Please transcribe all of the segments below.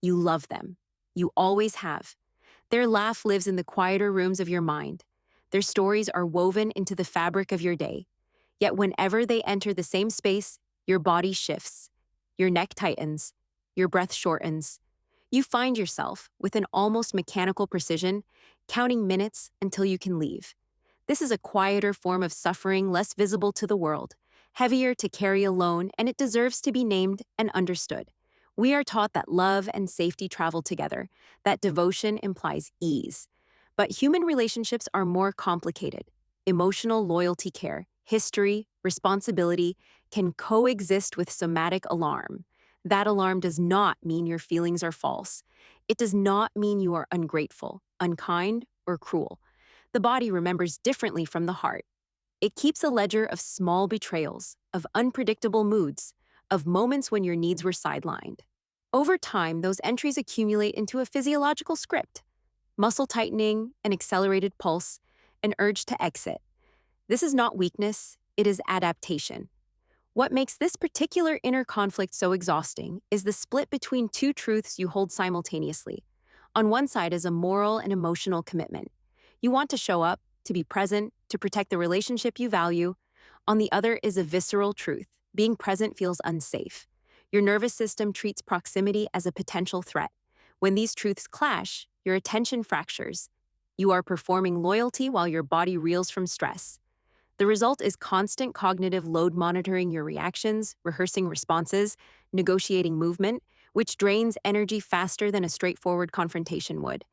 You love them. You always have. Their laugh lives in the quieter rooms of your mind. Their stories are woven into the fabric of your day. Yet whenever they enter the same space, your body shifts. Your neck tightens. Your breath shortens. You find yourself, with an almost mechanical precision, counting minutes until you can leave. This is a quieter form of suffering, less visible to the world, heavier to carry alone, and it deserves to be named and understood. We are taught that love and safety travel together, that devotion implies ease. But human relationships are more complicated. Emotional loyalty, care, history, responsibility can coexist with somatic alarm. That alarm does not mean your feelings are false. It does not mean you are ungrateful, unkind, or cruel. The body remembers differently from the heart. It keeps a ledger of small betrayals, of unpredictable moods, of moments when your needs were sidelined. Over time, those entries accumulate into a physiological script: muscle tightening, an accelerated pulse, an urge to exit. This is not weakness, it is adaptation. What makes this particular inner conflict so exhausting is the split between two truths you hold simultaneously. On one side is a moral and emotional commitment. You want to show up, to be present, to protect the relationship you value. On the other is a visceral truth. Being present feels unsafe. Your nervous system treats proximity as a potential threat. When these truths clash, your attention fractures. You are performing loyalty while your body reels from stress. The result is constant cognitive load, monitoring your reactions, rehearsing responses, negotiating movement, which drains energy faster than a straightforward confrontation would.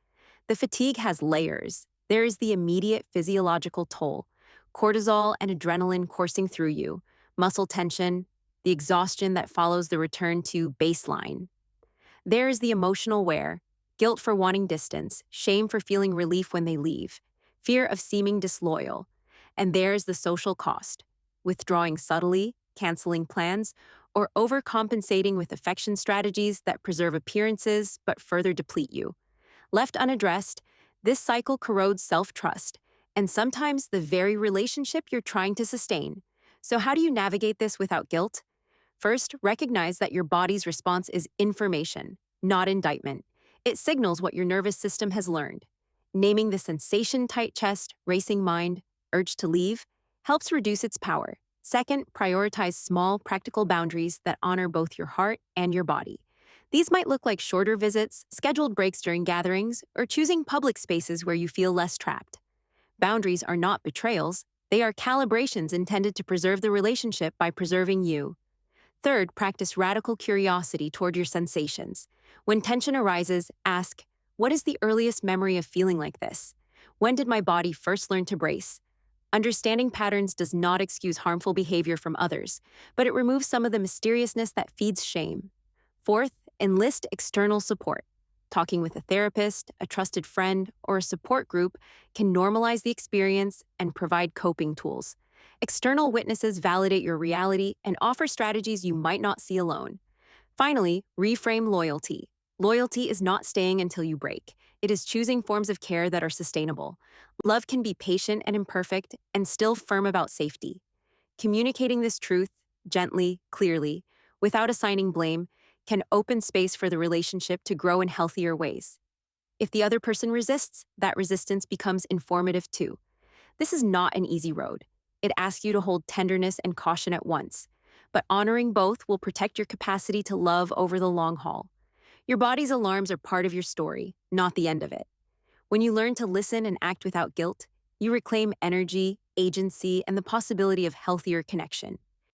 The fatigue has layers. There is the immediate physiological toll: cortisol and adrenaline coursing through you, muscle tension, the exhaustion that follows the return to baseline. There is the emotional wear: guilt for wanting distance, shame for feeling relief when they leave, fear of seeming disloyal. And there's the social cost: withdrawing subtly, canceling plans, or overcompensating with affection strategies that preserve appearances but further deplete you. Left unaddressed, this cycle corrodes self-trust, and sometimes the very relationship you're trying to sustain. So how do you navigate this without guilt? First, recognize that your body's response is information, not indictment. It signals what your nervous system has learned. Naming the sensation: tight chest, racing mind, urge to leave, helps reduce its power. Second, prioritize small, practical boundaries that honor both your heart and your body. These might look like shorter visits, scheduled breaks during gatherings, or choosing public spaces where you feel less trapped. Boundaries are not betrayals, they are calibrations intended to preserve the relationship by preserving you. Third, practice radical curiosity toward your sensations. When tension arises, ask, what is the earliest memory of feeling like this? When did my body first learn to brace? Understanding patterns does not excuse harmful behavior from others, but it removes some of the mysteriousness that feeds shame. Fourth, enlist external support. Talking with a therapist, a trusted friend, or a support group can normalize the experience and provide coping tools. External witnesses validate your reality and offer strategies you might not see alone. Finally, reframe loyalty. Loyalty is not staying until you break. It is choosing forms of care that are sustainable. Love can be patient and imperfect and still firm about safety. Communicating this truth, gently, clearly, without assigning blame, can open space for the relationship to grow in healthier ways. If the other person resists, that resistance becomes informative too. This is not an easy road. It asks you to hold tenderness and caution at once, but honoring both will protect your capacity to love over the long haul. Your body's alarms are part of your story, not the end of it. When you learn to listen and act without guilt, you reclaim energy, agency, and the possibility of healthier connection.